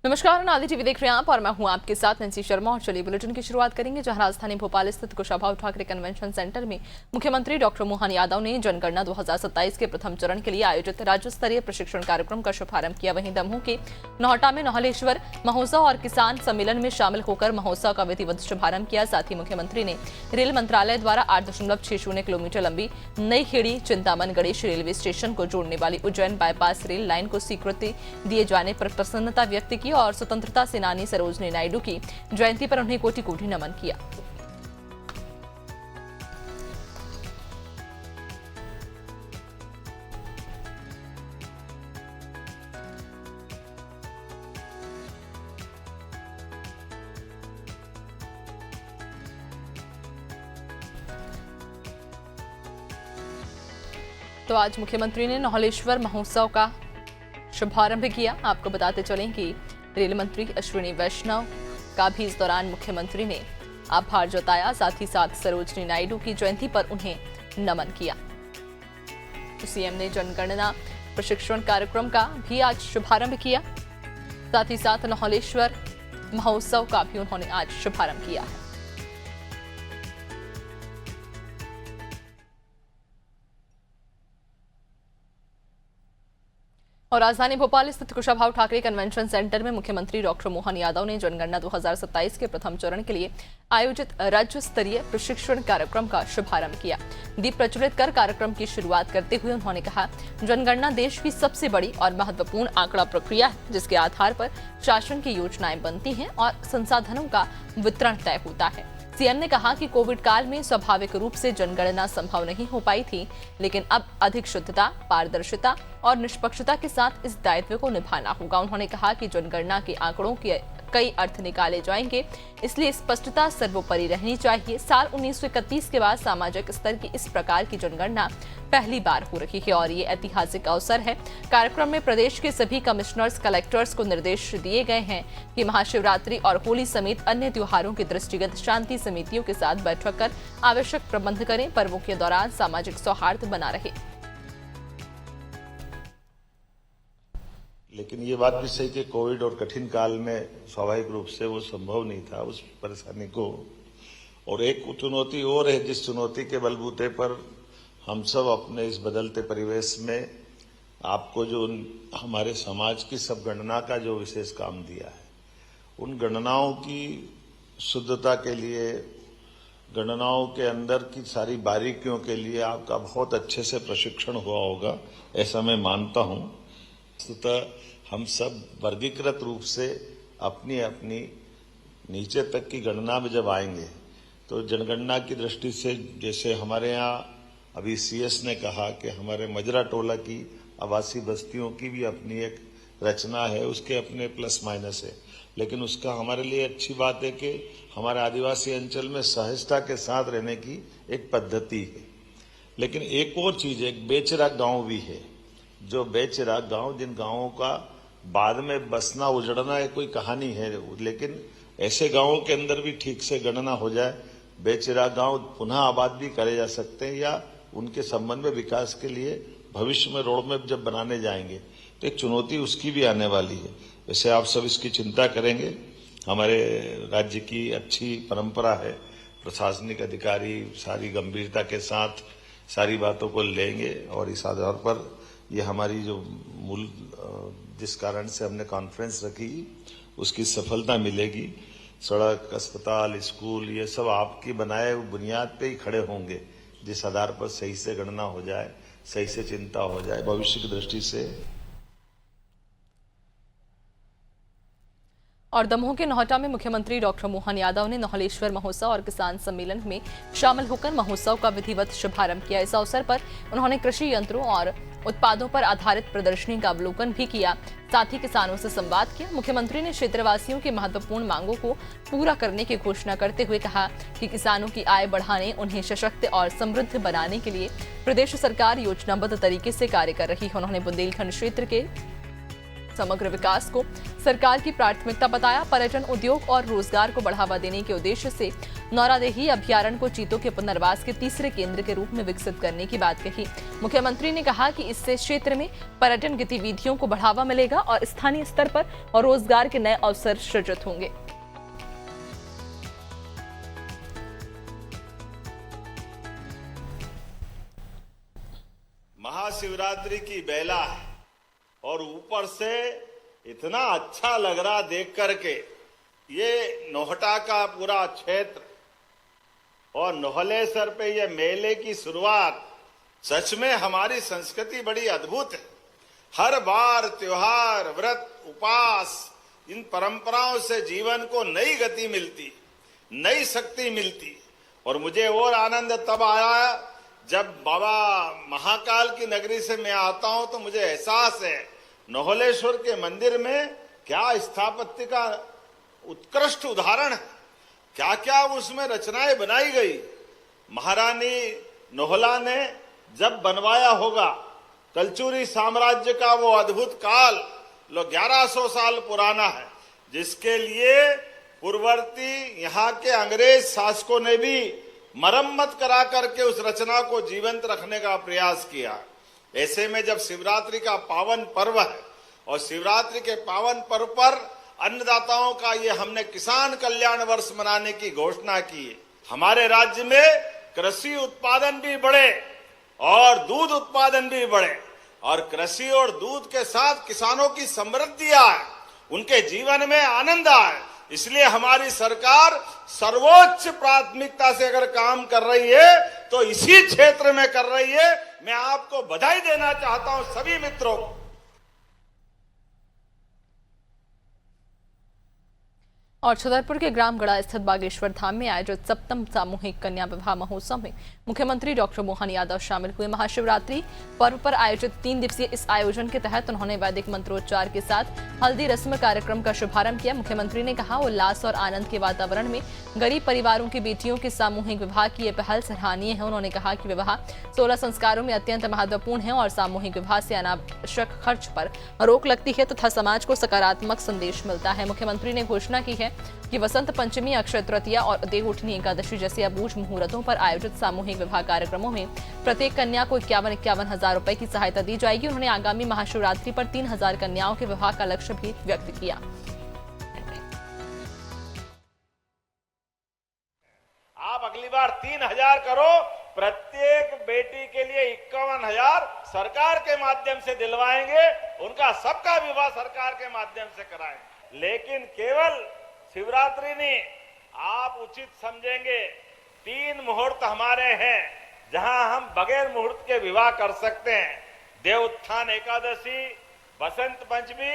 नमस्कार, आदि टीवी देख रहे हैं आप और मैं हूं आपके साथ नंसी शर्मा। और चलिए बुलेटिन की शुरुआत करेंगे, जहां राजधानी भोपाल स्थित कुशाभाऊ ठाकरे कन्वेंशन सेंटर में मुख्यमंत्री डॉक्टर मोहन यादव ने जनगणना 2027 के प्रथम चरण के लिए आयोजित राज्य स्तरीय प्रशिक्षण कार्यक्रम का शुभारंभ किया। वहीं दमोह के नौहटा में नौहलेश्वर महोत्सव और किसान सम्मेलन में शामिल होकर महोत्सव का विधिवत शुभारंभ किया। साथ ही मुख्यमंत्री ने रेल मंत्रालय द्वारा 8.60 किलोमीटर लंबी नई खेड़ी चिंतामन गणेश रेलवे स्टेशन को जोड़ने वाली उज्जैन बाईपास रेल लाइन को स्वीकृति दिए जाने पर प्रसन्नता व्यक्त की और स्वतंत्रता सेनानी सरोजनी नायडू की जयंती पर उन्हें कोटि कोटि नमन किया। तो आज मुख्यमंत्री ने नौहलेश्वर महोत्सव का शुभारंभ किया। आपको बताते चलें कि रेल मंत्री अश्विनी वैष्णव का भी इस दौरान मुख्यमंत्री ने आभार जताया। साथ ही साथ सरोजनी नायडू की जयंती पर उन्हें नमन किया। तो सीएम ने जनगणना प्रशिक्षण कार्यक्रम का भी आज शुभारंभ किया। साथ ही साथ नौहलेश्वर महोत्सव का भी उन्होंने आज शुभारंभ किया है। और राजधानी भोपाल स्थित कुशाभाऊ ठाकरे कन्वेंशन सेंटर में मुख्यमंत्री डॉक्टर मोहन यादव ने जनगणना 2027 के प्रथम चरण के लिए आयोजित राज्य स्तरीय प्रशिक्षण कार्यक्रम का शुभारंभ किया। दीप प्रज्वलित कर कार्यक्रम की शुरुआत करते हुए उन्होंने कहा, जनगणना देश की सबसे बड़ी और महत्वपूर्ण आंकड़ा प्रक्रिया है, जिसके आधार पर शासन की योजनाएं बनती हैं और संसाधनों का वितरण तय होता है। सीएम ने कहा कि कोविड काल में स्वाभाविक रूप से जनगणना संभव नहीं हो पाई थी, लेकिन अब अधिक शुद्धता, पारदर्शिता और निष्पक्षता के साथ इस दायित्व को निभाना होगा। उन्होंने कहा कि जनगणना के आंकड़ों के कई अर्थ निकाले जाएंगे, इसलिए स्पष्टता सर्वोपरि रहनी चाहिए। साल 1931 के बाद सामाजिक स्तर की इस प्रकार की जनगणना पहली बार हो रही है और ये ऐतिहासिक अवसर है। कार्यक्रम में प्रदेश के सभी कमिश्नर्स, कलेक्टर्स को निर्देश दिए गए हैं कि महाशिवरात्रि और होली समेत अन्य त्योहारों के दृष्टिगत शांति समितियों के साथ बैठक कर आवश्यक प्रबंध करें। पर्वों के दौरान सामाजिक सौहार्द बना रहे। लेकिन ये बात भी सही कि कोविड और कठिन काल में स्वाभाविक रूप से वो संभव नहीं था उस परेशानी को। और एक चुनौती और है, जिस चुनौती के बलबूते पर हम सब अपने इस बदलते परिवेश में आपको जो हमारे समाज की सब गणना का जो विशेष काम दिया है, उन गणनाओं की शुद्धता के लिए, गणनाओं के अंदर की सारी बारीकियों के लिए आपका बहुत अच्छे से प्रशिक्षण हुआ होगा, ऐसा मैं मानता हूं। वस्तुतः हम सब वर्गीकृत रूप से अपनी अपनी नीचे तक की गणना में जब आएंगे तो जनगणना की दृष्टि से, जैसे हमारे यहाँ अभी सीएस ने कहा कि हमारे मजरा टोला की आवासीय बस्तियों की भी अपनी एक रचना है, उसके अपने प्लस माइनस है, लेकिन उसका हमारे लिए अच्छी बात है कि हमारे आदिवासी अंचल में सहजता के साथ रहने की एक पद्धति है। लेकिन एक और चीज, एक बेचरा गांव भी है, जो बेचरा गांव, जिन गांवों का बाद में बसना उजड़ना है कोई कहानी है, लेकिन ऐसे गांवों के अंदर भी ठीक से गणना हो जाए, बेचरा गांव पुनः आबाद भी करे जा सकते हैं, या उनके संबंध में विकास के लिए भविष्य में रोड मैप जब बनाने जाएंगे तो एक चुनौती उसकी भी आने वाली है। वैसे आप सब इसकी चिंता करेंगे। हमारे राज्य की अच्छी परंपरा है, प्रशासनिक अधिकारी सारी गंभीरता के साथ सारी बातों को लेंगे और इस आधार पर ये हमारी जो मूल जिस कारण से हमने कॉन्फ्रेंस रखी उसकी सफलता मिलेगी। सड़क, अस्पताल, स्कूल, ये सब आपकी बनाए हुए बुनियाद पे ही खड़े होंगे, जिस आधार पर सही से गणना हो जाए, सही से चिंता हो जाए भविष्य की दृष्टि से। और दमोह के नौहटा में मुख्यमंत्री डॉक्टर मोहन यादव ने नौहलेश्वर महोत्सव और किसान सम्मेलन में शामिल होकर महोत्सव का विधिवत शुभारंभ किया। इस अवसर पर उन्होंने कृषि यंत्रों और उत्पादों पर आधारित प्रदर्शनी का अवलोकन भी किया। साथ ही किसानों से संवाद किया। मुख्यमंत्री ने क्षेत्रवासियों की महत्वपूर्ण मांगों को पूरा करने की घोषणा करते हुए कहा कि किसानों की आय बढ़ाने, उन्हें सशक्त और समृद्ध बनाने के लिए प्रदेश सरकार योजनाबद्ध तरीके से कार्य कर रही है। उन्होंने बुंदेलखंड क्षेत्र के समग्र विकास को सरकार की प्राथमिकता बताया। पर्यटन उद्योग और रोजगार को बढ़ावा देने के उद्देश्य से नौरादेही अभ्यारण्य को चीतों के पुनर्वास के तीसरे केंद्र के रूप में विकसित करने की बात कही। मुख्यमंत्री ने कहा कि इससे क्षेत्र में पर्यटन गतिविधियों को बढ़ावा मिलेगा और स्थानीय स्तर पर और रोजगार के नए अवसर सृजित होंगे। महाशिवरात्रि की बेला है और ऊपर से इतना अच्छा लग रहा देख करके। ये नोहटा का पूरा क्षेत्र और नोहलेसर पे ये मेले की शुरुआत, सच में हमारी संस्कृति बड़ी अद्भुत है। हर बार त्योहार, व्रत, उपवास, इन परंपराओं से जीवन को नई गति मिलती, नई शक्ति मिलती। और मुझे और आनंद तब आया जब बाबा महाकाल की नगरी से मैं आता हूं तो मुझे एहसास है नोहलेश्वर के मंदिर में क्या स्थापत्य का उत्कृष्ट उदाहरण है, क्या क्या उसमें रचनाएं बनाई गई। महारानी नोहला ने जब बनवाया होगा, कलचुरी साम्राज्य का वो अद्भुत काल 1100 साल पुराना है, जिसके लिए पूर्ववर्ती यहाँ के अंग्रेज शासकों ने भी मरम्मत करा करके उस रचना को जीवंत रखने का प्रयास किया। ऐसे में जब शिवरात्रि का पावन पर्व है और शिवरात्रि के पावन पर्व पर अन्नदाताओं का ये हमने किसान कल्याण वर्ष मनाने की घोषणा की है। हमारे राज्य में कृषि उत्पादन भी बढ़े और दूध उत्पादन भी बढ़े और कृषि और दूध के साथ किसानों की समृद्धि आए, उनके जीवन में आनंद आए। इसलिए हमारी सरकार सर्वोच्च प्राथमिकता से अगर काम कर रही है तो इसी क्षेत्र में कर रही है। मैं आपको बधाई देना चाहता हूं सभी मित्रों को। और छतरपुर के ग्रामगढ़ा स्थित बागेश्वर धाम में आयोजित सप्तम सामूहिक कन्या विवाह महोत्सव में मुख्यमंत्री डॉक्टर मोहन यादव शामिल हुए। महाशिवरात्रि पर्व पर आयोजित 3 दिवसीय इस आयोजन के तहत उन्होंने वैदिक मंत्रोच्चार के साथ हल्दी रस्म कार्यक्रम का शुभारंभ किया। मुख्यमंत्री ने कहा, उल्लास और आनंद के वातावरण में गरीब परिवारों की बेटियों के सामूहिक विवाह की यह पहल सराहनीय है। उन्होंने कहा कि विवाह 16 संस्कारों में अत्यंत महत्वपूर्ण है और सामूहिक विवाह से अनावश्यक खर्च पर रोक लगती है तथा समाज को सकारात्मक संदेश मिलता है। मुख्यमंत्री ने घोषणा की है कि वसंत पंचमी, अक्षय तृतीया और देवउठनी एकादशी जैसे अबूझ मुहूर्तों पर आयोजित सामूहिक विवाह कार्यक्रमों में प्रत्येक कन्या को 51 हजार रुपए की सहायता दी जाएगी। उन्होंने आगामी महाशिवरात्रि पर 3000 कन्याओं के विवाह का लक्ष्य भी व्यक्त किया। आप अगली बार 3000 करो, प्रत्येक बेटी के लिए 51,000 सरकार के माध्यम से दिलवाएंगे। उनका सबका विवाह सरकार के माध्यम से कराएंगे। लेकिन केवल शिवरात्रि नहीं, आप उचित समझेंगे 3 मुहूर्त हमारे हैं जहां हम बगैर मुहूर्त के विवाह कर सकते हैं। देवउत्थान एकादशी, बसंत पंचमी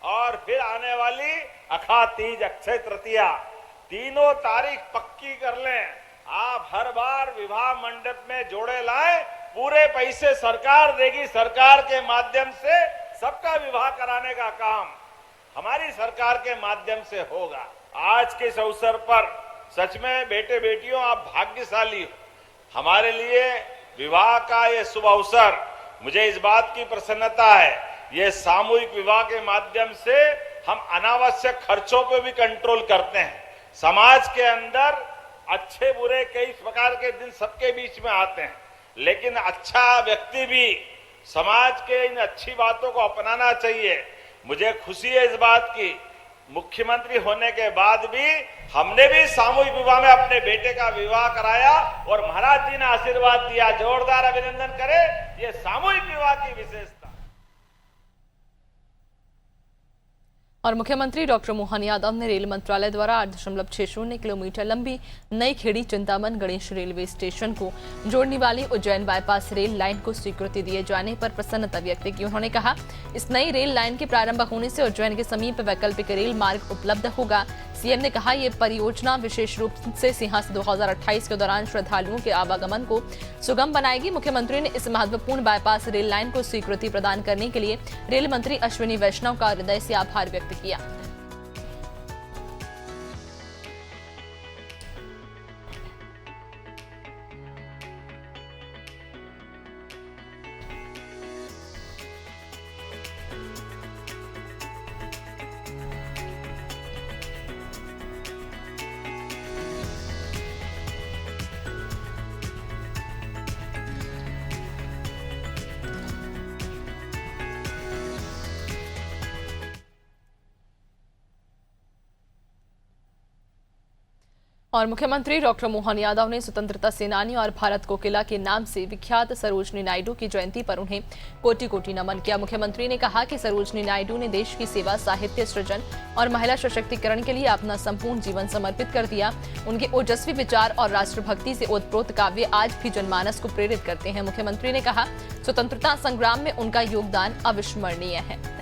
और फिर आने वाली अखा तीज, अक्षय तृतीया। तीनों तारीख पक्की कर लें। आप हर बार विवाह मंडप में जोड़े लाएं, पूरे पैसे सरकार देगी। सरकार के माध्यम से सबका विवाह कराने का काम हमारी सरकार के माध्यम से होगा। आज के इस अवसर पर सच में बेटे बेटियों आप भाग्यशाली हो। हमारे लिए विवाह का ये शुभ अवसर, मुझे इस बात की प्रसन्नता है, ये सामूहिक विवाह के माध्यम से हम अनावश्यक खर्चों पे भी कंट्रोल करते हैं। समाज के अंदर अच्छे बुरे कई प्रकार के दिन सबके बीच में आते हैं, लेकिन अच्छा व्यक्ति भी समाज के इन अच्छी बातों को अपनाना चाहिए। मुझे खुशी है इस बात की, मुख्यमंत्री होने के बाद भी हमने भी सामूहिक विवाह में अपने बेटे का विवाह कराया और महाराज जी ने आशीर्वाद दिया। जोरदार अभिनंदन करें ये सामूहिक विवाह की विशेषता। और मुख्यमंत्री डॉक्टर मोहन यादव ने रेल मंत्रालय द्वारा 8.60 किलोमीटर लंबी नई खेड़ी चिंतामन गणेश रेलवे स्टेशन को जोड़ने वाली उज्जैन बाईपास रेल लाइन को स्वीकृति दिए जाने पर प्रसन्नता व्यक्त की। उन्होंने कहा, इस नई रेल लाइन के प्रारंभ होने से उज्जैन के समीप वैकल्पिक रेल मार्ग उपलब्ध होगा। सीएम ने कहा, ये परियोजना विशेष रूप से सिंहासन 2028 के दौरान श्रद्धालुओं के आवागमन को सुगम बनाएगी। मुख्यमंत्री ने इस महत्वपूर्ण बाईपास रेल लाइन को स्वीकृति प्रदान करने के लिए रेल मंत्री अश्विनी वैष्णव का हृदय से आभार व्यक्त किया। और मुख्यमंत्री डॉक्टर मोहन यादव ने स्वतंत्रता सेनानी और भारत कोकिला के नाम से विख्यात सरोजनी नायडू की जयंती पर उन्हें कोटि कोटि नमन किया। मुख्यमंत्री ने कहा कि सरोजनी नायडू ने देश की सेवा, साहित्य सृजन और महिला सशक्तिकरण के लिए अपना संपूर्ण जीवन समर्पित कर दिया। उनके ओजस्वी विचार और राष्ट्रभक्ति से ओतप्रोत काव्य आज भी जनमानस को प्रेरित करते हैं। मुख्यमंत्री ने कहा, स्वतंत्रता संग्राम में उनका योगदान अविस्मरणीय है।